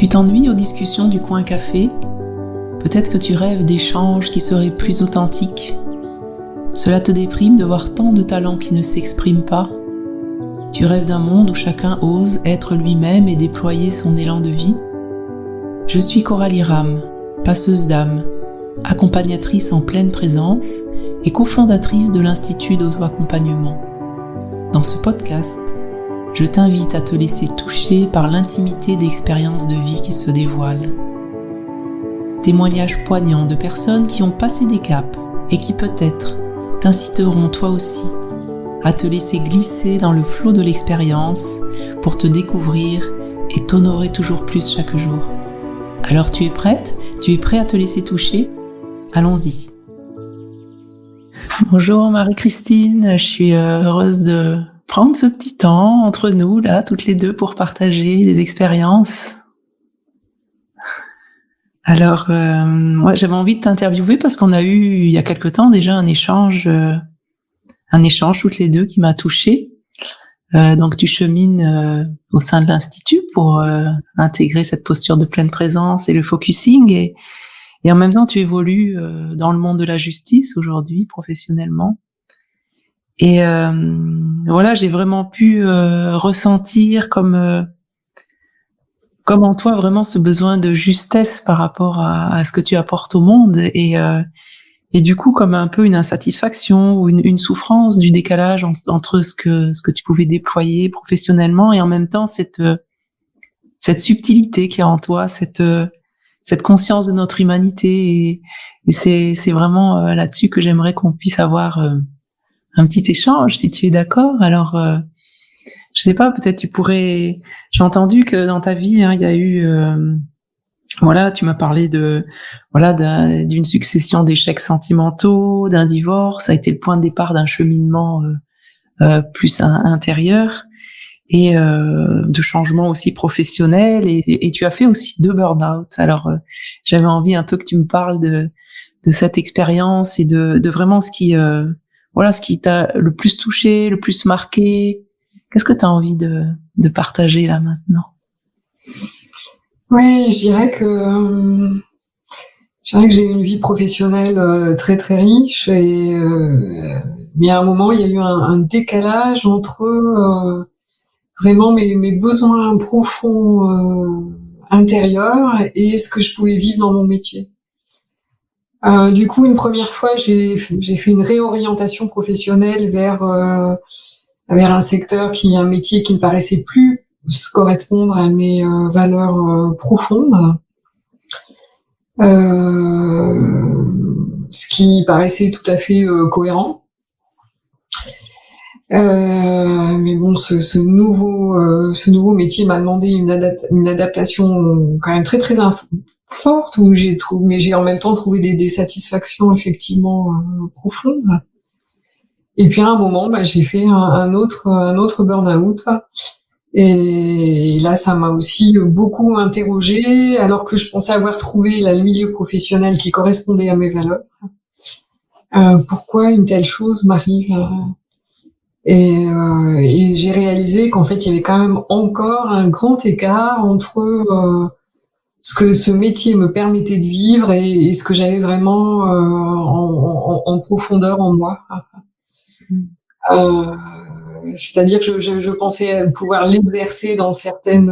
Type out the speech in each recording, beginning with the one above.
Tu t'ennuies aux discussions du coin café? Peut-être que tu rêves d'échanges qui seraient plus authentiques. Cela te déprime de voir tant de talents qui ne s'expriment pas. Tu rêves d'un monde où chacun ose être lui-même et déployer son élan de vie. Je suis Coralie Ram, passeuse d'âme, accompagnatrice en pleine présence et cofondatrice de l'Institut d'auto-accompagnement. Dans ce podcast, je t'invite à te laisser toucher par l'intimité d'expériences de vie qui se dévoilent. Témoignages poignants de personnes qui ont passé des caps et qui peut-être t'inciteront toi aussi à te laisser glisser dans le flot de l'expérience pour te découvrir et t'honorer toujours plus chaque jour. Alors tu es prête? Tu es prêt à te laisser toucher? Allons-y. Bonjour Marie-Christine, je suis heureuse de prendre ce petit temps entre nous, là, toutes les deux, pour partager des expériences. Alors, moi, j'avais envie de t'interviewer parce qu'on a eu, il y a quelque temps déjà, un échange toutes les deux qui m'a touchée. Donc, tu chemines au sein de l'Institut pour intégrer cette posture de pleine présence et le focusing. Et en même temps, tu évolues dans le monde de la justice aujourd'hui, professionnellement. Et voilà, j'ai vraiment pu ressentir comme en toi vraiment ce besoin de justesse par rapport à ce que tu apportes au monde et du coup comme un peu une insatisfaction ou une souffrance du décalage entre ce que tu pouvais déployer professionnellement et en même temps cette subtilité qui est en toi, cette conscience de notre humanité et c'est vraiment là-dessus que j'aimerais qu'on puisse avoir un petit échange, si tu es d'accord. Alors, je sais pas, peut-être tu pourrais... J'ai entendu que dans ta vie, il y a eu... tu m'as parlé d'une succession d'échecs sentimentaux, d'un divorce. Ça a été le point de départ d'un cheminement plus intérieur et de changement aussi professionnel. Et tu as fait aussi 2 burn-out. Alors, j'avais envie un peu que tu me parles de cette expérience et de vraiment ce qui t'a le plus touché, le plus marqué. Qu'est-ce que tu as envie de partager là maintenant? Oui, je dirais que j'ai une vie professionnelle très très riche et mais à un moment il y a eu un décalage entre vraiment mes besoins profonds intérieurs et ce que je pouvais vivre dans mon métier. Du coup, une première fois, j'ai fait une réorientation professionnelle vers un secteur un métier qui me paraissait plus correspondre à mes valeurs profondes, ce qui paraissait tout à fait cohérent. Mais bon, ce nouveau métier m'a demandé une adaptation quand même très très forte où j'ai en même temps trouvé des satisfactions effectivement profondes. Et puis à un moment, j'ai fait un autre burn-out. Et là, ça m'a aussi beaucoup interrogée, alors que je pensais avoir trouvé là, le milieu professionnel qui correspondait à mes valeurs. Pourquoi une telle chose m'arrive? Et j'ai réalisé qu'en fait, il y avait quand même encore un grand écart entre ce que ce métier me permettait de vivre et ce que j'avais vraiment en profondeur en moi. C'est-à-dire que je pensais pouvoir l'exercer dans certaines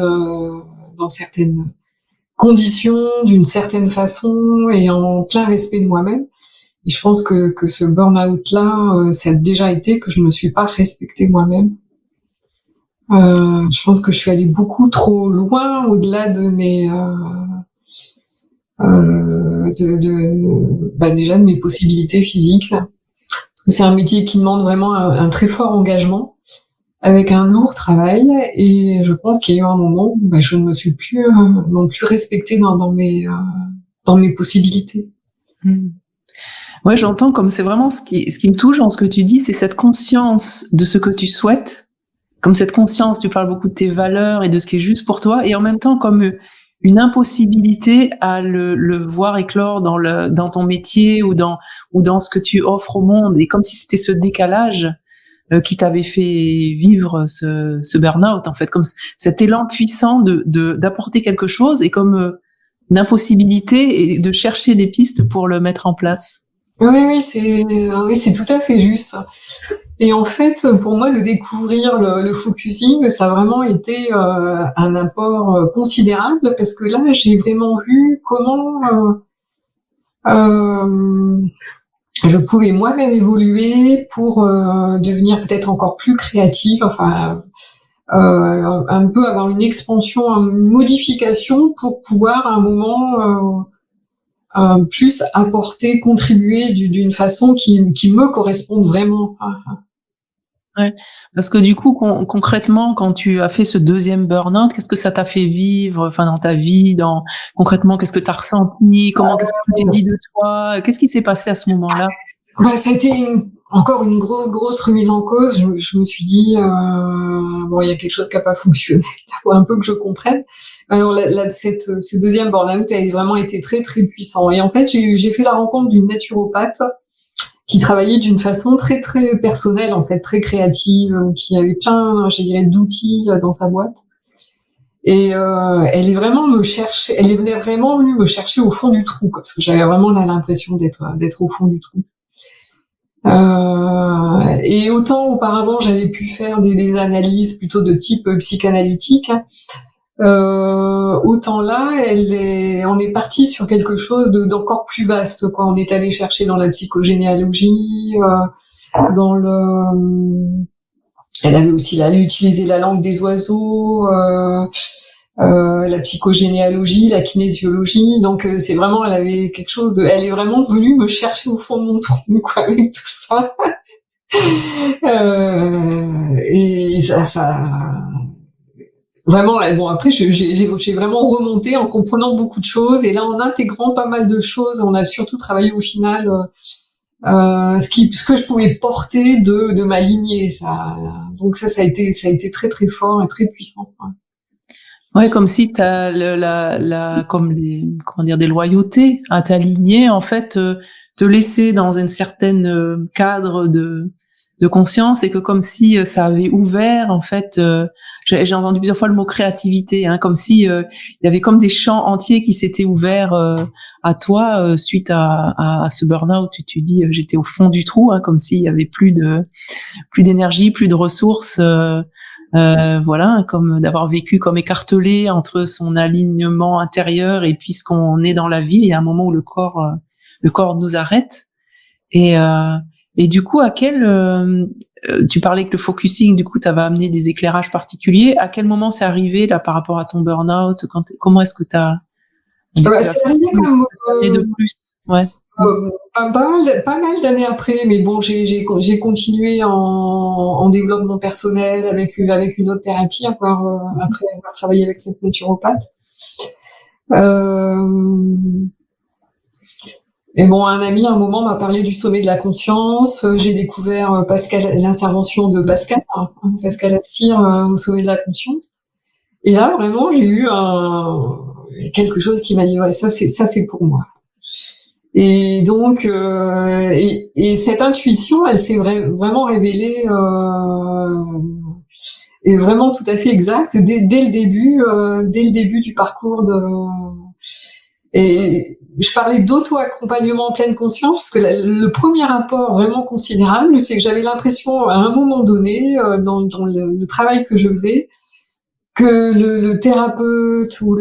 conditions, d'une certaine façon et en plein respect de moi-même. Et je pense que ce burn-out-là, ça a déjà été que je me suis pas respectée moi-même. Je pense que je suis allée beaucoup trop loin au-delà de mes déjà de mes possibilités physiques. Parce que c'est un métier qui demande vraiment un très fort engagement avec un lourd travail et je pense qu'il y a eu un moment où je ne me suis plus non plus respectée dans mes possibilités. Ouais, j'entends comme c'est vraiment ce qui me touche dans ce que tu dis, c'est cette conscience de ce que tu souhaites, comme cette conscience, tu parles beaucoup de tes valeurs et de ce qui est juste pour toi, et en même temps comme une impossibilité à le voir éclore dans ton métier ou dans ce que tu offres au monde, et comme si c'était ce décalage qui t'avait fait vivre ce burn-out, en fait, comme cet élan puissant d'apporter quelque chose et comme une impossibilité et de chercher des pistes pour le mettre en place. Oui, c'est tout à fait juste. Et en fait, pour moi, de découvrir le focusing, ça a vraiment été un apport considérable parce que là, j'ai vraiment vu comment je pouvais moi-même évoluer pour devenir peut-être encore plus créative, enfin un peu avoir une expansion, une modification pour pouvoir à un moment plus apporter, contribuer d'une façon qui me corresponde vraiment. Ouais, parce que du coup, concrètement, quand tu as fait ce deuxième burn-out, qu'est-ce que ça t'a fait vivre, enfin, dans ta vie, concrètement, qu'est-ce que t'as ressenti, qu'est-ce que tu t'es dit de toi, qu'est-ce qui s'est passé à ce moment-là? Ça a été encore une grosse remise en cause. Je me suis dit, bon, il y a quelque chose qui a pas fonctionné. Il faut un peu que je comprenne. Alors ce deuxième burn-out a vraiment été très puissant. Et en fait, j'ai fait la rencontre d'une naturopathe qui travaillait d'une façon très personnelle, en fait, très créative, qui avait plein, je dirais, d'outils dans sa boîte. Et elle est vraiment venue me chercher au fond du trou, parce que j'avais vraiment l'impression d'être au fond du trou. Et autant auparavant j'avais pu faire des analyses plutôt de type psychanalytique, autant là on est parti sur quelque chose d'encore plus vaste, quoi. On est allé chercher dans la psychogénéalogie, elle avait aussi utilisé la langue des oiseaux, la psychogénéalogie, la kinésiologie. Donc c'est vraiment, elle avait quelque chose elle est vraiment venue me chercher au fond de mon trou, quoi, avec tout ça. Et ça vraiment, bon, après j'ai vraiment remonté en comprenant beaucoup de choses, et là en intégrant pas mal de choses, on a surtout travaillé au final ce que je pouvais porter de ma lignée, ça. Donc ça a été très fort et très puissant. Ouais, comme si t'as comme des loyautés à ta lignée, en fait, te laisser dans une certaine cadre de conscience, et que comme si ça avait ouvert, en fait, j'ai entendu plusieurs fois le mot créativité, hein, comme si il y avait comme des champs entiers qui s'étaient ouverts à toi suite à ce burn-out. Tu dis j'étais au fond du trou, hein, comme s'il y avait plus d'énergie, plus de ressources. Voilà, comme d'avoir vécu comme écartelé entre son alignement intérieur et puis ce qu'on est dans la vie. Il y a un moment où le corps nous arrête. Et du coup, tu parlais que le focusing, du coup, t'avais amené des éclairages particuliers. À quel moment c'est arrivé là par rapport à ton burn-out? Comment est-ce que c'est arrivé comme de plus? Ouais. Pas mal d'années après, mais bon, j'ai continué en développement personnel avec une autre thérapie après avoir travaillé avec cette naturopathe. Et bon, un ami à un moment m'a parlé du sommet de la conscience. J'ai découvert l'intervention de Pascal Astier au sommet de la conscience. Et là, vraiment, j'ai eu quelque chose qui m'a dit, ouais, ça c'est pour moi. Et donc, et cette intuition, elle s'est vraiment révélée et vraiment tout à fait exacte dès le début du parcours et je parlais d'auto-accompagnement en pleine conscience, parce que le premier apport vraiment considérable, c'est que j'avais l'impression à un moment donné dans le travail que je faisais, que le thérapeute ou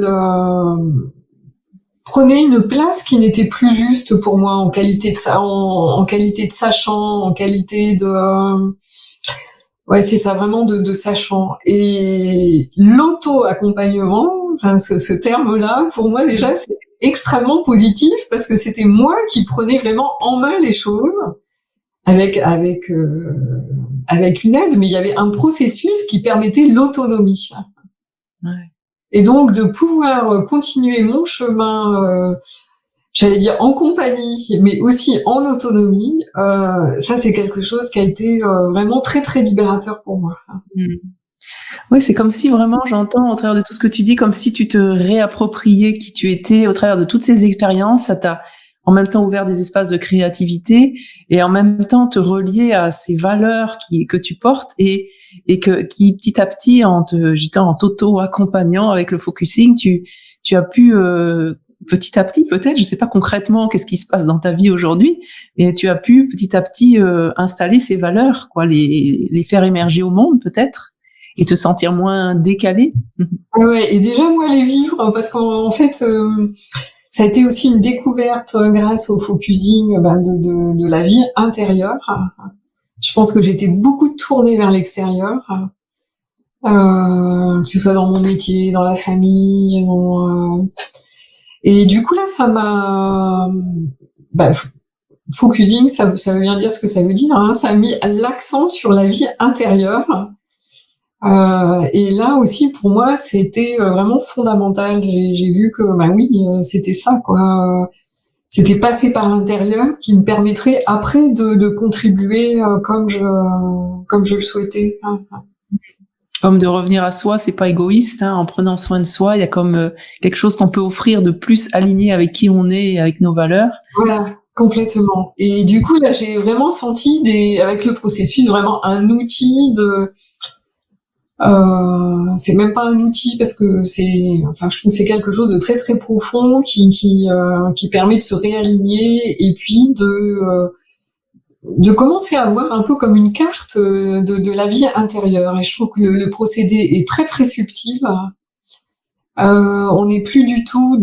prenait une place qui n'était plus juste pour moi en qualité de sachant, en qualité de ouais, c'est ça, vraiment de sachant. Et l'auto-accompagnement, enfin, ce terme-là, pour moi déjà, c'est extrêmement positif, parce que c'était moi qui prenais vraiment en main les choses avec une aide, mais il y avait un processus qui permettait l'autonomie. Ouais. Et donc de pouvoir continuer mon chemin, j'allais dire en compagnie, mais aussi en autonomie, ça c'est quelque chose qui a été vraiment très libérateur pour moi. Oui, c'est comme si vraiment, j'entends au travers de tout ce que tu dis, comme si tu te réappropriais qui tu étais au travers de toutes ces expériences. Ça t'a en même temps ouvert des espaces de créativité et en même temps te relier à ces valeurs que tu portes et qui petit à petit en t'auto-accompagnant avec le focusing, tu as pu petit à petit, peut-être, je sais pas concrètement qu'est-ce qui se passe dans ta vie aujourd'hui, mais tu as pu petit à petit installer ces valeurs, quoi, les faire émerger au monde, peut-être, et te sentir moins décalé. Ouais, et déjà moi les vivre, parce qu'en fait, ça a été aussi une découverte grâce au focusing de la vie intérieure. Je pense que j'étais beaucoup tournée vers l'extérieur, que ce soit dans mon métier, dans la famille, et du coup là ça m'a focusing, ça veut bien dire ce que ça veut dire, hein. Ça a mis l'accent sur la vie intérieure. Et là aussi pour moi c'était vraiment fondamental. J'ai vu que c'était ça, quoi. C'était passer par l'intérieur qui me permettrait après de contribuer comme je le souhaitais. Comme de revenir à soi, c'est pas égoïste, hein, en prenant soin de soi, il y a comme quelque chose qu'on peut offrir de plus aligné avec qui on est et avec nos valeurs. Voilà, complètement. Et du coup là j'ai vraiment senti avec le processus vraiment un outil c'est même pas un outil parce que je trouve que c'est quelque chose de très très profond qui permet de se réaligner et puis de commencer à voir un peu comme une carte de la vie intérieure. Et je trouve que le procédé est très très subtil. On n'est plus du tout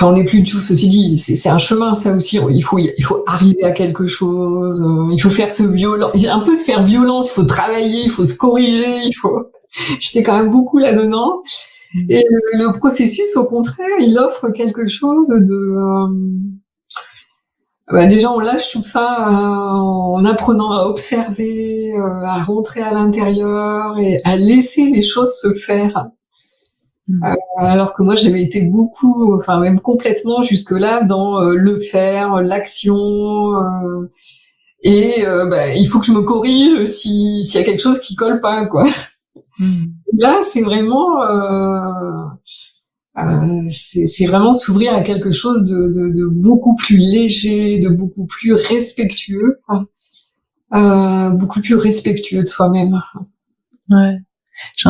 on n'est plus du tout, ceci dit, c'est un chemin, ça aussi. Il faut arriver à quelque chose. Il faut faire un peu se faire violence. Il faut travailler, il faut se corriger. J'étais quand même beaucoup là-dedans. Et le processus, au contraire, il offre quelque chose déjà, on lâche tout ça en apprenant à observer, à rentrer à l'intérieur et à laisser les choses se faire. Alors que moi j'avais été beaucoup, même complètement jusque-là dans le faire, l'action, il faut que je me corrige s'il y a quelque chose qui colle pas, quoi. Là c'est vraiment c'est vraiment s'ouvrir à quelque chose de beaucoup plus léger, de beaucoup plus respectueux, beaucoup plus respectueux de soi-même. Ouais. Je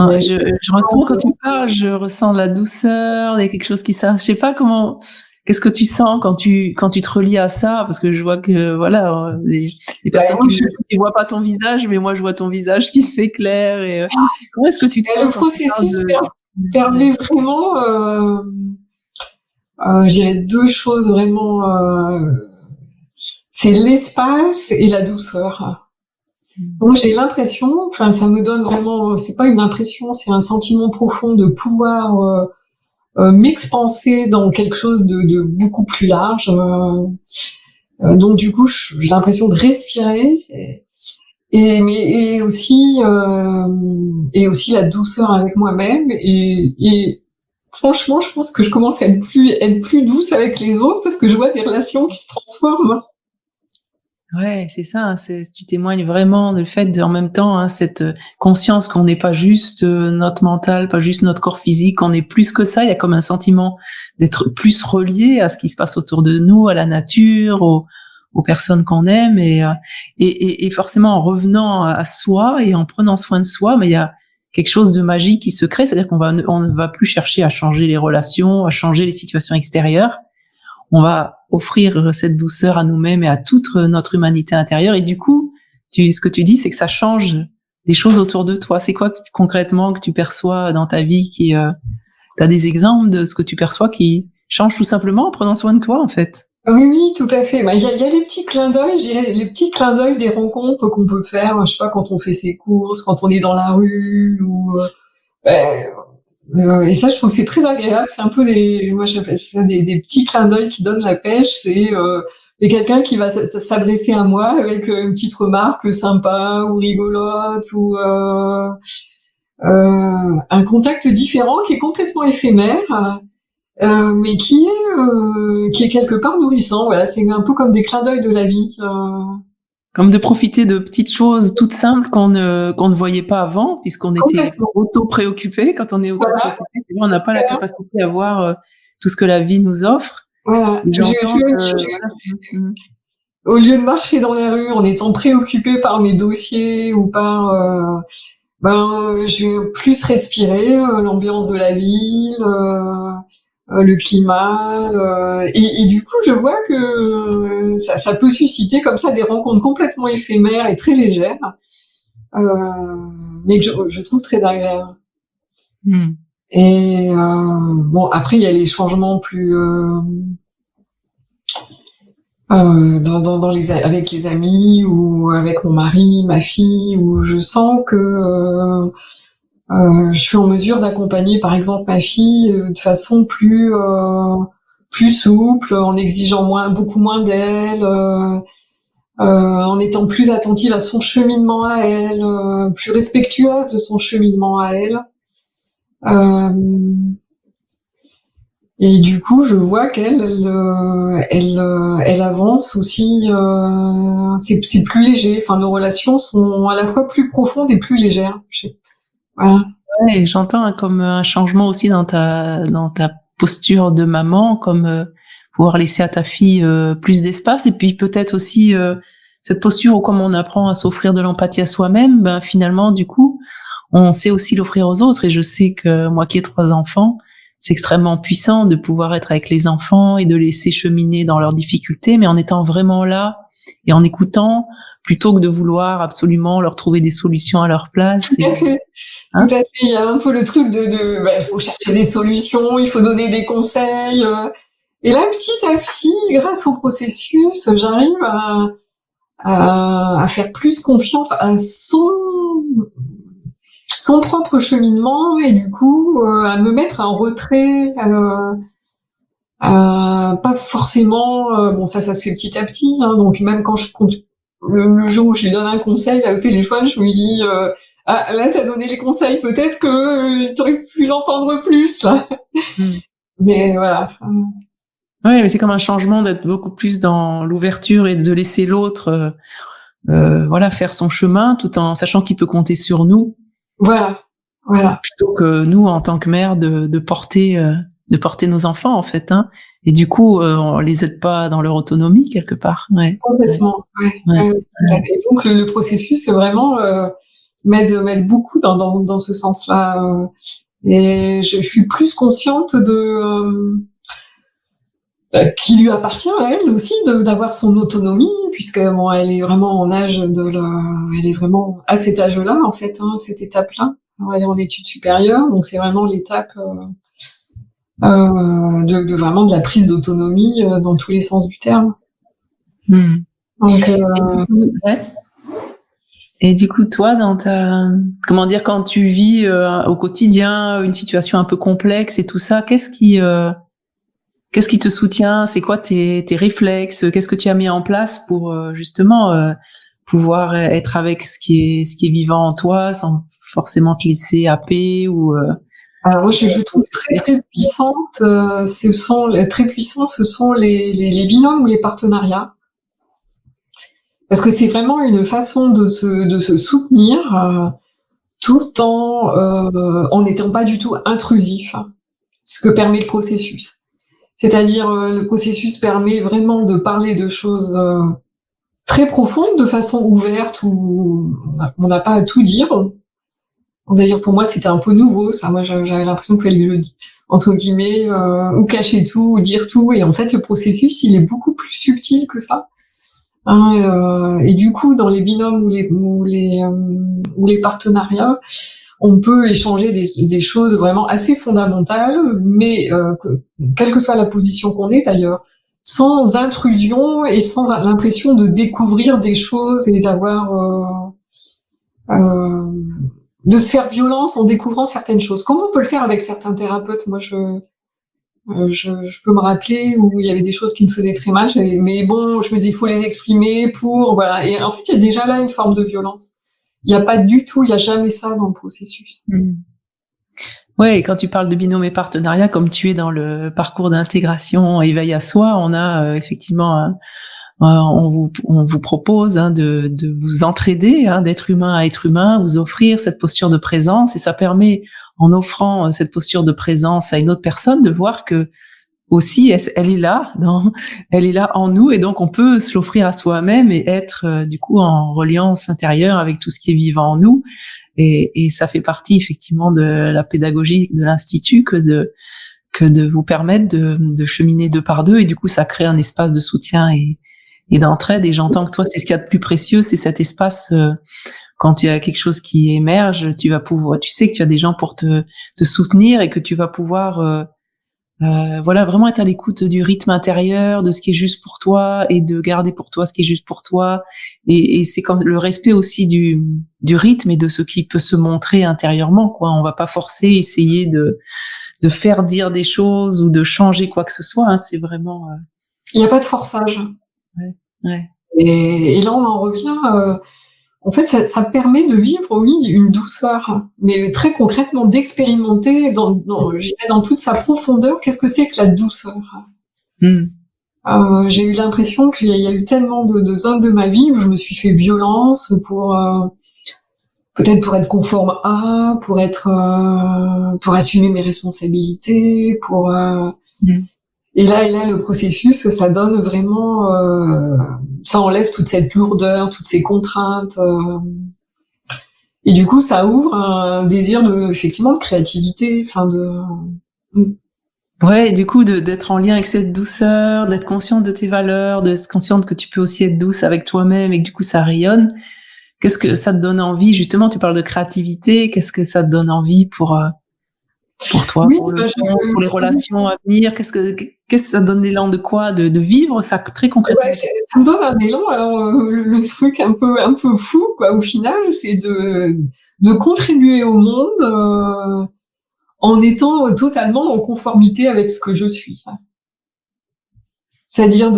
ressens quand tu parles, je ressens de la douceur, il y a quelque chose je sais pas qu'est-ce que tu sens quand tu te relis à ça, parce que je vois que, voilà, les personnes qui voient pas ton visage, mais moi je vois ton visage qui s'éclaire et, comment est-ce que tu te sens? Le processus permet vraiment, je dirais deux choses vraiment, c'est l'espace et la douceur. Donc j'ai l'impression, ça me donne vraiment, c'est pas une impression, c'est un sentiment profond de pouvoir m'expanser dans quelque chose de beaucoup plus large. Donc du coup, j'ai l'impression de respirer et aussi la douceur avec moi-même et franchement, je pense que je commence à être plus douce avec les autres parce que je vois des relations qui se transforment. Ouais, c'est ça, hein, tu témoignes vraiment du fait en même temps, hein, cette conscience qu'on n'est pas juste notre mental, pas juste notre corps physique, qu'on est plus que ça. Il y a comme un sentiment d'être plus relié à ce qui se passe autour de nous, à la nature, aux personnes qu'on aime et forcément en revenant à soi et en prenant soin de soi, mais il y a quelque chose de magique qui se crée, c'est-à-dire on ne va plus chercher à changer les relations, à changer les situations extérieures. On va offrir cette douceur à nous-mêmes et à toute notre humanité intérieure. Et du coup, ce que tu dis, c'est que ça change des choses autour de toi. C'est quoi concrètement que tu perçois dans ta vie t'as des exemples de ce que tu perçois qui change tout simplement en prenant soin de toi, en fait? Oui, tout à fait. Il y a les petits clins d'œil, je dirais, les petits clins d'œil des rencontres qu'on peut faire, je sais pas, quand on fait ses courses, quand on est dans la rue, et ça, je trouve que c'est très agréable. C'est un peu moi j'appelle ça des petits clins d'œil qui donnent la pêche. C'est quelqu'un qui va s'adresser à moi avec une petite remarque sympa ou rigolote ou un contact différent qui est complètement éphémère, mais qui est quelque part nourrissant. Voilà, c'est un peu comme des clins d'œil de la vie. Comme de profiter de petites choses toutes simples qu'on ne voyait pas avant, puisqu'on était auto-préoccupé. Quand on est auto-préoccupé, on n'a pas la capacité à voir tout ce que la vie nous offre. Voilà. Mmh. Au lieu de marcher dans la rue en étant préoccupée par mes dossiers ou par je vais plus respirer l'ambiance de la ville, le climat, et du coup je vois que ça peut susciter comme ça des rencontres complètement éphémères et très légères, mais que je trouve très agréables. Et bon, après il y a les changements plus avec les amis ou avec mon mari, ma fille, où je sens que je suis en mesure d'accompagner par exemple ma fille de façon plus souple, en exigeant beaucoup moins d'elle, en étant plus attentive à son cheminement à elle, plus respectueuse de son cheminement à elle. Et du coup, je vois qu'elle avance aussi. C'est plus léger. Enfin, nos relations sont à la fois plus profondes et plus légères. Voilà. Ouais, j'entends comme un changement aussi dans ta posture de maman, comme pouvoir laisser à ta fille plus d'espace, et puis peut-être aussi cette posture où, comme on apprend à s'offrir de l'empathie à soi-même, ben finalement, du coup, on sait aussi l'offrir aux autres. Et je sais que moi qui ai 3 enfants, c'est extrêmement puissant de pouvoir être avec les enfants et de laisser cheminer dans leurs difficultés, mais en étant vraiment là et en écoutant, plutôt que de vouloir absolument leur trouver des solutions à leur place. Tout à fait. Il y a un peu le truc de il faut chercher des solutions, il faut donner des conseils. Et là, petit à petit, grâce au processus, j'arrive à faire plus confiance à son propre cheminement, et du coup à me mettre en retrait, pas forcément bon, ça se fait petit à petit, hein, donc même quand je compte le jour où je lui donne un conseil là, au téléphone, je me dis là t'as donné les conseils, peut-être que t'aurais pu l'entendre plus là. Mais voilà. Ouais, mais c'est comme un changement d'être beaucoup plus dans l'ouverture et de laisser l'autre voilà, faire son chemin, tout en sachant qu'il peut compter sur nous. Voilà. Plutôt que nous, en tant que mère, de porter nos enfants, en fait, hein. Et du coup, on les aide pas dans leur autonomie, quelque part. Ouais. Complètement. Ouais. Et donc, le processus, c'est vraiment, m'aide beaucoup dans ce sens-là. Et je suis plus consciente qui lui appartient à elle aussi d'avoir son autonomie, puisque bon, elle est vraiment en âge elle est vraiment à cet âge-là, en fait, hein, cette étape-là. Elle est en études supérieures, donc c'est vraiment l'étape de vraiment de la prise d'autonomie dans tous les sens du terme. Donc, Et du coup, toi, dans comment dire, quand tu vis au quotidien une situation un peu complexe et tout ça, qu'est-ce qui te soutient? C'est quoi tes réflexes? Qu'est-ce que tu as mis en place pour justement pouvoir être avec ce qui est vivant en toi, sans forcément te laisser happer ou alors moi, je trouve très puissante. Ce sont les binômes ou les partenariats, parce que c'est vraiment une façon de se soutenir tout en n'étant pas du tout intrusif, hein, ce que permet le processus. C'est-à-dire le processus permet vraiment de parler de choses très profondes de façon ouverte, où on n'a pas à tout dire. D'ailleurs, pour moi, c'était un peu nouveau, ça. Moi, j'avais l'impression qu'il fallait, entre guillemets, ou cacher tout, ou dire tout. Et en fait, le processus, il est beaucoup plus subtil que ça. Hein, et du coup, dans les binômes ou les partenariats, on peut échanger des choses vraiment assez fondamentales, mais quelle que soit la position qu'on est d'ailleurs, sans intrusion et sans l'impression de découvrir des choses et d'avoir de se faire violence en découvrant certaines choses. Comme on peut le faire avec certains thérapeutes. Moi, je peux me rappeler où il y avait des choses qui me faisaient très mal, mais bon, je me dis il faut les exprimer pour voilà. Et en fait, il y a déjà là une forme de violence. Il y a jamais ça dans le processus. Ouais, et quand tu parles de binôme et partenariat, comme tu es dans le parcours d'intégration éveil à soi, on a effectivement on vous propose de vous entraider, d'être humain à être humain, vous offrir cette posture de présence, et ça permet, en offrant cette posture de présence à une autre personne, de voir que aussi, elle est là, elle est là en nous, et donc on peut se l'offrir à soi-même et être du coup en reliance intérieure avec tout ce qui est vivant en nous. Et ça fait partie effectivement de la pédagogie de l'institut que de vous permettre de cheminer deux par deux, et du coup ça crée un espace de soutien et d'entraide. Et j'entends que toi, c'est ce qu'il y a de plus précieux, c'est cet espace. Quand il y a quelque chose qui émerge, tu sais que tu as des gens pour te soutenir, et que tu vas pouvoir voilà, vraiment être à l'écoute du rythme intérieur, de ce qui est juste pour toi, et de garder pour toi ce qui est juste pour toi. Et c'est comme le respect aussi du rythme et de ce qui peut se montrer intérieurement, quoi. On va pas forcer, essayer de faire dire des choses ou de changer quoi que ce soit, hein. C'est vraiment Il n'y a pas de forçage. Ouais. Et là, on en revient. En fait, ça permet de vivre, oui, une douceur, mais très concrètement, d'expérimenter je dirais dans toute sa profondeur, qu'est-ce que c'est que la douceur. J'ai eu l'impression qu'il y a eu tellement de zones de ma vie où je me suis fait violence peut-être pour être conforme à, pour assumer mes responsabilités, Et là, le processus, ça donne vraiment, ça enlève toute cette lourdeur, toutes ces contraintes, et du coup, ça ouvre un désir effectivement, de créativité, Ouais, et du coup, d'être en lien avec cette douceur, d'être consciente de tes valeurs, d'être consciente que tu peux aussi être douce avec toi-même, et que du coup, ça rayonne. Qu'est-ce que ça te donne envie? Justement, tu parles de créativité. Qu'est-ce que ça te donne envie pour toi, oui, pour pour les relations à venir? Qu'est-ce que ça te donne l'élan de quoi? De vivre ça très concrètement? Ouais, ça me donne un élan. Alors, le truc un peu fou, quoi, au final, c'est de contribuer au monde, en étant totalement en conformité avec ce que je suis. C'est-à-dire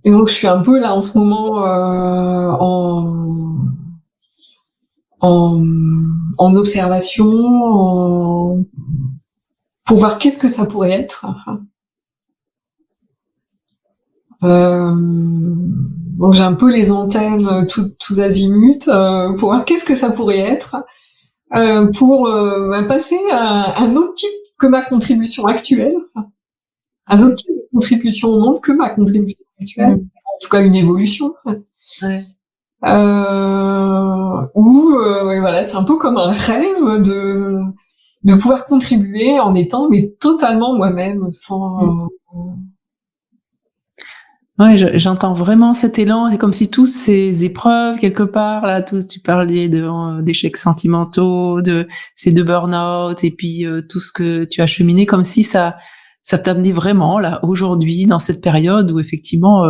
et donc je suis un peu là en ce moment en observation, pour voir qu'est-ce que ça pourrait être. Donc j'ai un peu les antennes tous azimuts, pour voir qu'est-ce que ça pourrait être, pour passer à un autre type que ma contribution actuelle, un autre type de contribution au monde que ma contribution actuelle, en tout cas une évolution. Ouais. Voilà, c'est un peu comme un rêve de pouvoir contribuer en étant mais totalement moi-même, sans Ouais, j'entends vraiment cet élan. C'est comme si tous ces épreuves, quelque part, là, tu parlais d'échecs sentimentaux, de burn-out, et puis tout ce que tu as cheminé, comme si ça t'amenait vraiment, là, aujourd'hui, dans cette période où, effectivement,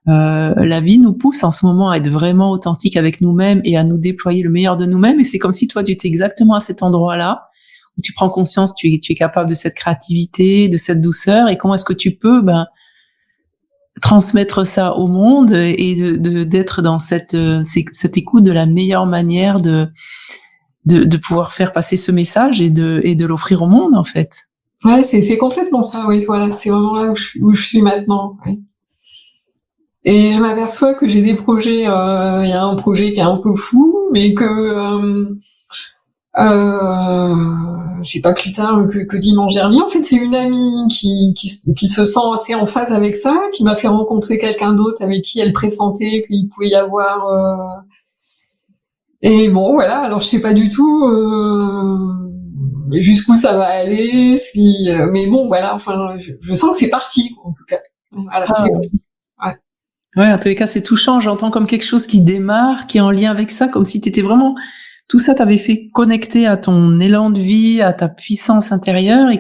la vie nous pousse en ce moment à être vraiment authentique avec nous-mêmes et à nous déployer le meilleur de nous-mêmes. Et c'est comme si toi, tu étais exactement à cet endroit-là, où tu prends conscience, tu es capable de cette créativité, de cette douceur, et comment est-ce que tu peux, transmettre ça au monde, et d'être dans cette écoute de la meilleure manière de pouvoir faire passer ce message et de l'offrir au monde, en fait. Ouais, c'est complètement ça, oui, voilà, c'est vraiment là où je suis maintenant, oui. Et je m'aperçois que j'ai des projets, il y a un projet qui est un peu fou, mais que c'est pas plus tard que dimanche dernier. En fait, c'est une amie qui se sent assez en phase avec ça, qui m'a fait rencontrer quelqu'un d'autre avec qui elle pressentait qu'il pouvait y avoir. Et bon, voilà. Alors, je sais pas du tout jusqu'où ça va aller. Mais bon, voilà. Enfin, je sens que c'est parti, quoi, en tout cas. Voilà, c'est parti. Ouais, en tous les cas, c'est touchant. J'entends comme quelque chose qui démarre, qui est en lien avec ça, comme si t'étais vraiment... Tout ça t'avait fait connecter à ton élan de vie, à ta puissance intérieure, et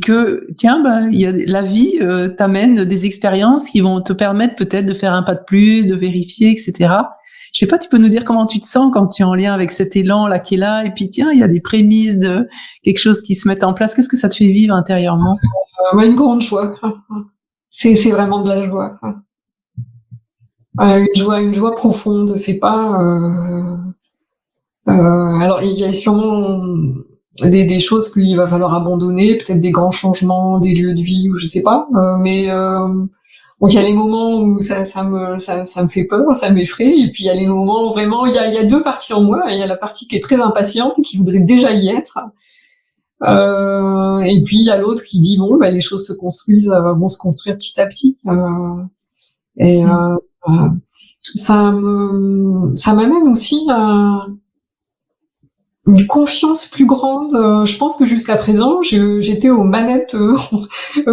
que tiens, la vie t'amène des expériences qui vont te permettre peut-être de faire un pas de plus, de vérifier, etc. Je sais pas, tu peux nous dire comment tu te sens quand tu es en lien avec cet élan là qui est là, et puis tiens, il y a des prémices de quelque chose qui se met en place. Qu'est-ce que ça te fait vivre intérieurement? Une grande joie. C'est vraiment de la joie. Une joie profonde. C'est pas. Alors il y a sûrement des choses qu'il va falloir abandonner, peut-être des grands changements, des lieux de vie, ou je sais pas. Mais donc il y a les moments où ça me fait peur, ça m'effraie, et puis il y a les moments où vraiment il y a deux parties en moi. Il y a la partie qui est très impatiente et qui voudrait déjà y être, Et puis il y a l'autre qui dit bon, les choses vont se construire petit à petit. Et ça m'amène aussi à une confiance plus grande. Je pense que jusqu'à présent, j'étais aux manettes,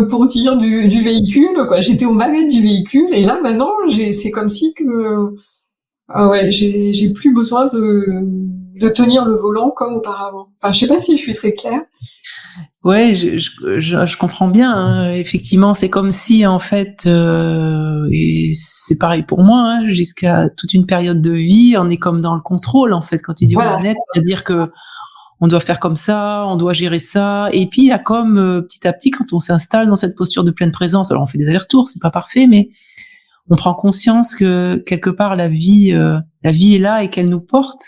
pour dire du véhicule, quoi. J'étais aux manettes du véhicule, et là maintenant, c'est comme si que j'ai plus besoin de tenir le volant comme auparavant. Enfin, je sais pas si je suis très claire. Ouais, je comprends bien. Hein. Effectivement, c'est comme si en fait, et c'est pareil pour moi, hein, jusqu'à toute une période de vie, on est comme dans le contrôle en fait. Quand tu dis aux manettes, c'est-à-dire que on doit faire comme ça, on doit gérer ça. Et puis il y a comme petit à petit, quand on s'installe dans cette posture de pleine présence, alors on fait des allers-retours, c'est pas parfait, mais on prend conscience que quelque part la vie est là et qu'elle nous porte.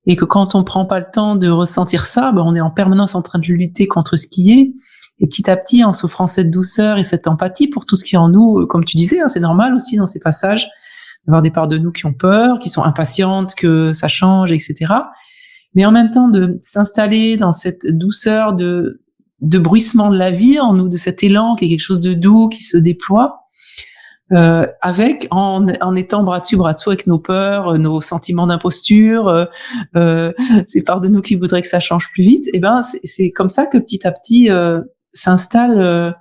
Et que quand on prend pas le temps de ressentir ça, on est en permanence en train de lutter contre ce qui est. Et petit à petit, en s'offrant cette douceur et cette empathie pour tout ce qui est en nous, comme tu disais, hein, c'est normal aussi dans ces passages d'avoir des parts de nous qui ont peur, qui sont impatientes, que ça change, etc. Mais en même temps, de s'installer dans cette douceur de bruissement de la vie en nous, de cet élan qui est quelque chose de doux qui se déploie. En étant bras dessus avec nos peurs, nos sentiments d'imposture, ces parts de nous qui voudraient que ça change plus vite, et c'est comme ça que petit à petit s'installe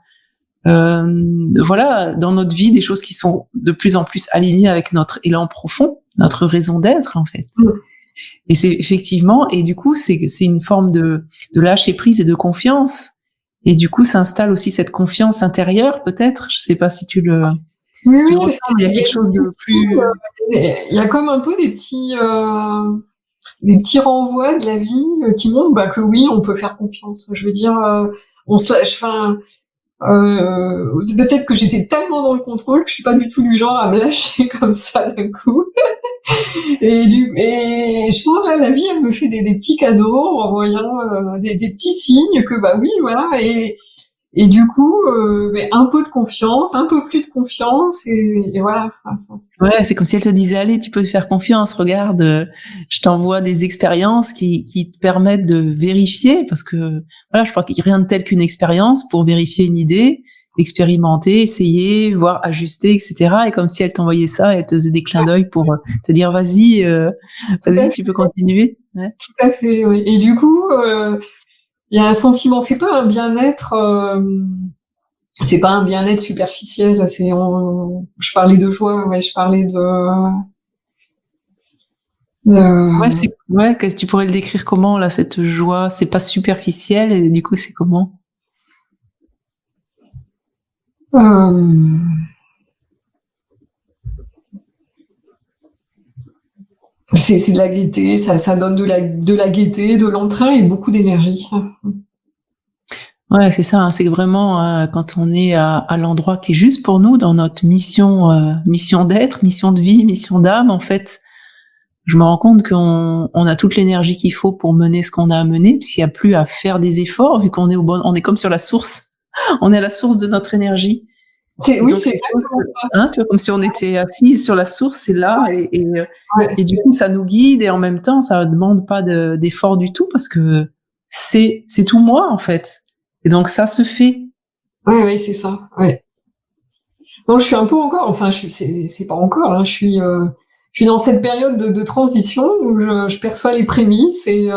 dans notre vie des choses qui sont de plus en plus alignées avec notre élan profond, notre raison d'être en fait. Et c'est effectivement, et du coup c'est une forme de lâcher prise et de confiance, et du coup s'installe aussi cette confiance intérieure peut-être, je sais pas si tu le Oui, il y a quelque chose de plus. Il y a comme un peu des petits renvois de la vie qui montrent que oui, on peut faire confiance. Je veux dire, on se lâche. Enfin, peut-être que j'étais tellement dans le contrôle que je suis pas du tout du genre à me lâcher comme ça d'un coup. Et je pense là, la vie, elle me fait des petits cadeaux en envoyant des petits signes que oui, voilà. Et du coup, un peu de confiance, un peu plus de confiance, et voilà. Ouais, c'est comme si elle te disait, allez, tu peux te faire confiance, regarde, je t'envoie des expériences qui te permettent de vérifier, parce que, voilà, je crois qu'il n'y a rien de tel qu'une expérience pour vérifier une idée, expérimenter, essayer, voir, ajuster, etc. Et comme si elle t'envoyait ça, elle te faisait des clins d'œil pour te dire, vas-y, tu peux continuer. Ouais. Tout à fait, oui. Et du coup, il y a un sentiment, c'est pas un bien-être superficiel, je parlais de joie, je parlais qu'est-ce que tu pourrais le décrire comment, là, cette joie? C'est pas superficiel, et du coup, c'est comment? C'est de la gaieté, ça donne de la gaieté, de l'entrain et beaucoup d'énergie. Ouais, c'est ça, hein, c'est vraiment quand on est à l'endroit qui est juste pour nous, dans notre mission d'être, mission de vie, mission d'âme, en fait, je me rends compte qu'on a toute l'énergie qu'il faut pour mener ce qu'on a à mener, parce qu'il n'y a plus à faire des efforts, vu qu'on est on est comme sur la source, on est à la source de notre énergie. C'est exactement ça. Hein, tu vois, comme si on était assis sur la source, c'est là, et du coup, ça nous guide, et en même temps, ça demande pas d'effort du tout, parce que c'est tout moi, en fait. Et donc, ça se fait. Oui, c'est ça, ouais. Bon, je suis un peu encore, c'est pas encore, hein, je suis dans cette période de transition où je perçois les prémices et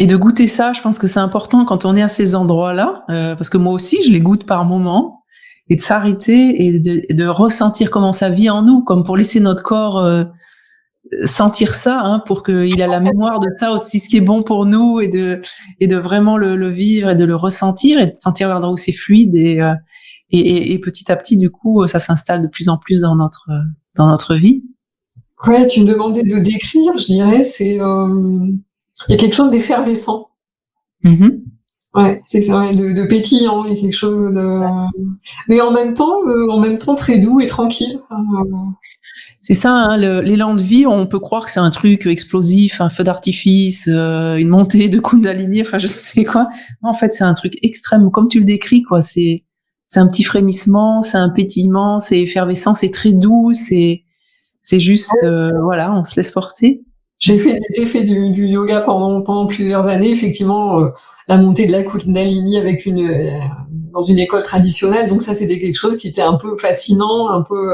de goûter ça, je pense que c'est important quand on est à ces endroits-là, parce que moi aussi, je les goûte par moments, et de s'arrêter et de ressentir comment ça vit en nous, comme pour laisser notre corps sentir ça, hein, pour qu'il a la mémoire de ça aussi, ce qui est bon pour nous, et de vraiment le vivre et de le ressentir, et de sentir l'endroit où c'est fluide, et petit à petit, du coup, ça s'installe de plus en plus dans notre vie. Ouais, tu me demandais de le décrire, je dirais, il y a quelque chose d'effervescent. Mm-hmm. Ouais, c'est ça, ouais, de pétillant, il y a quelque chose mais en même temps très doux et tranquille. C'est ça, hein, l'élan de vie, on peut croire que c'est un truc explosif, un feu d'artifice, une montée de Kundalini, enfin je sais quoi. Non, en fait, c'est un truc extrême, comme tu le décris, quoi. C'est un petit frémissement, c'est un pétillement, c'est effervescent, c'est très doux, c'est juste, voilà, on se laisse porter. J'ai fait du yoga pendant plusieurs années. Effectivement, la montée de la Kundalini avec dans une école traditionnelle. Donc ça, c'était quelque chose qui était un peu fascinant, un peu.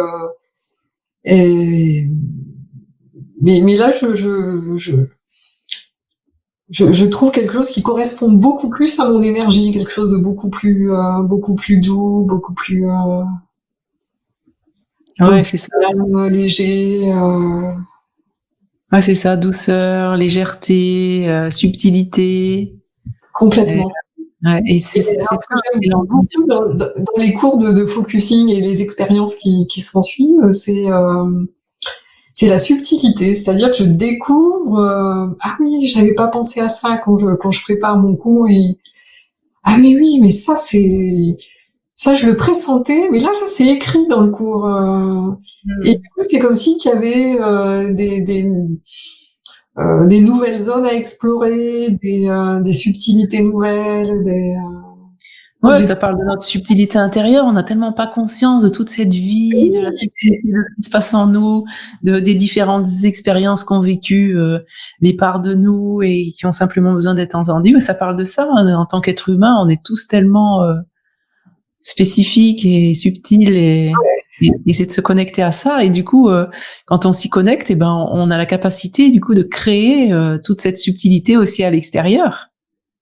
Mais là, je trouve quelque chose qui correspond beaucoup plus à mon énergie, quelque chose de beaucoup plus doux, beaucoup plus Ouais, c'est ça. calme, léger. Ouais, c'est ça, douceur, légèreté, subtilité. Complètement. Et c'est ce que j'aime beaucoup dans les cours de focusing et les expériences qui s'en suivent, c'est la subtilité, c'est-à-dire que je découvre ah oui, j'avais pas pensé à ça quand je prépare mon cours et ah mais oui, mais ça je le pressentais, mais là c'est écrit dans le cours et du coup c'est comme si qu'il y avait des nouvelles zones à explorer, des subtilités nouvelles, Ouais, ça parle de notre subtilité intérieure. On n'a tellement pas conscience de toute cette vie, de la subtilité de ce qui se passe en nous, des différentes expériences qu'ont vécues les parts de nous et qui ont simplement besoin d'être entendues. Mais ça parle de ça. Hein. En tant qu'être humain, on est tous tellement spécifiques et subtils et c'est de se connecter à ça. Et du coup, quand on s'y connecte, eh ben, on a la capacité du coup de créer toute cette subtilité aussi à l'extérieur.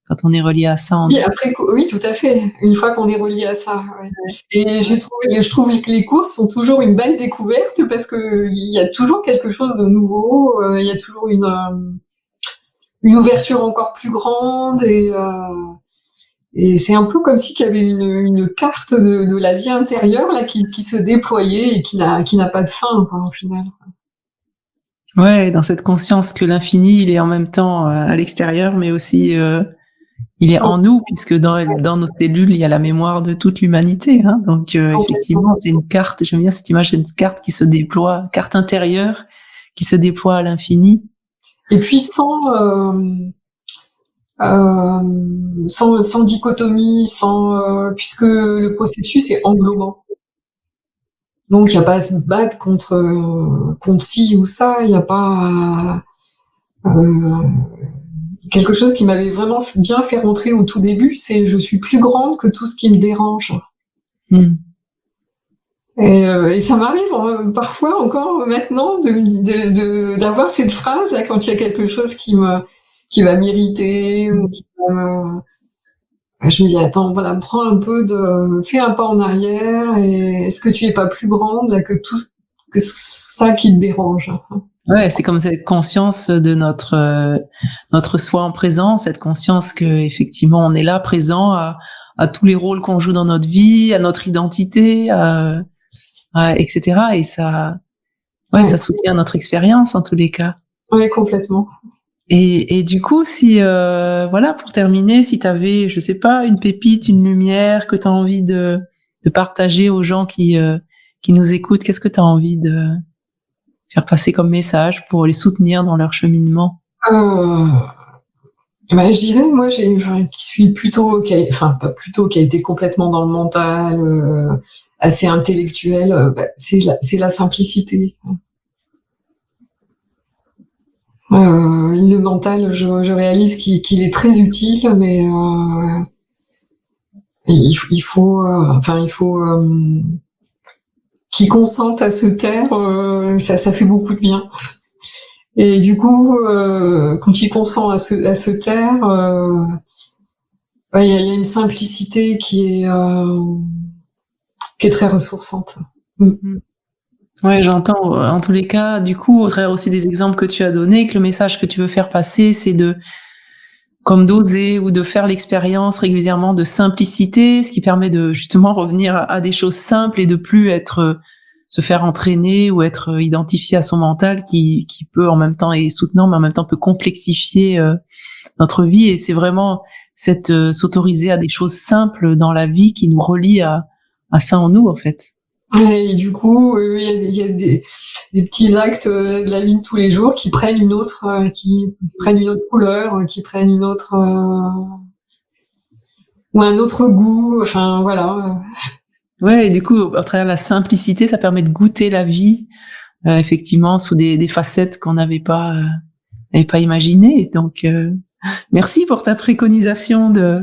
Quand on est relié à ça. Oui, après, oui, tout à fait. Une fois qu'on est relié à ça. Ouais. Et je trouve que les courses sont toujours une belle découverte parce que il y a toujours quelque chose de nouveau. Il y a toujours une ouverture encore plus grande et c'est un peu comme si qu'il y avait une carte de la vie intérieure là qui se déployait et qui n'a pas de fin quoi, au final. Ouais, dans cette conscience que l'infini, il est en même temps à l'extérieur, mais aussi il est en nous, puisque dans nos cellules, il y a la mémoire de toute l'humanité. Hein. Donc, effectivement, c'est une carte, j'aime bien cette image, c'est une carte qui se déploie, carte intérieure, qui se déploie à l'infini. Et puis sans dichotomie, puisque le processus est englobant. Donc, il n'y a pas à se battre contre ci ou ça, il n'y a pas quelque chose qui m'avait vraiment bien fait rentrer au tout début, c'est je suis plus grande que tout ce qui me dérange. Et ça m'arrive parfois encore maintenant d'avoir cette phrase là quand il y a quelque chose qui va m'irriter ou qui je me dis attends voilà prends un peu fais un pas en arrière et est-ce que tu es pas plus grande là que que ça qui te dérange. Ouais, c'est comme cette conscience de notre soi en présent, cette conscience que effectivement on est là présent à tous les rôles qu'on joue dans notre vie, à notre identité, etc. Et ça, ça soutient notre expérience en tous les cas. Oui, complètement. Et du coup, si voilà, pour terminer, si tu avais, je sais pas, une pépite, une lumière que tu as envie de partager aux gens qui nous écoutent, qu'est-ce que tu as envie de faire passer comme message pour les soutenir dans leur cheminement? Je dirais, moi, qui suis plutôt, qui a été complètement dans le mental, assez intellectuel, c'est la simplicité. Le mental, je réalise qu'il est très utile, mais il faut qui consente à se taire, ça fait beaucoup de bien. Et du coup, quand il consent à se taire, il y a une simplicité qui est très ressourçante. Ouais, j'entends. En tous les cas, du coup, au travers aussi des exemples que tu as donnés, que le message que tu veux faire passer, c'est comme d'oser ou de faire l'expérience régulièrement de simplicité, ce qui permet de justement revenir à des choses simples et de plus se faire entraîner ou être identifié à son mental qui peut en même temps est soutenant, mais en même temps peut complexifier notre vie. Et c'est vraiment s'autoriser à des choses simples dans la vie qui nous relient à ça en nous, en fait. Et du coup, il y a des petits actes de la vie de tous les jours qui prennent une autre couleur, qui prennent une autre ou un autre goût. Enfin voilà. Ouais, et du coup, à travers la simplicité, ça permet de goûter la vie, effectivement, sous des facettes qu'on n'avait pas n'avais pas imaginé. Donc, merci pour ta préconisation de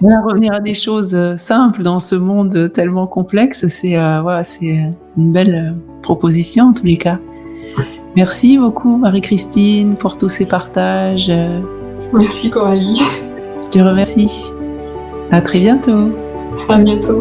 revenir à des choses simples dans ce monde tellement complexe. C'est une belle proposition en tous les cas. Merci beaucoup Marie-Christine pour tous ces partages. Merci Coralie. Je te remercie. À très bientôt. À bientôt.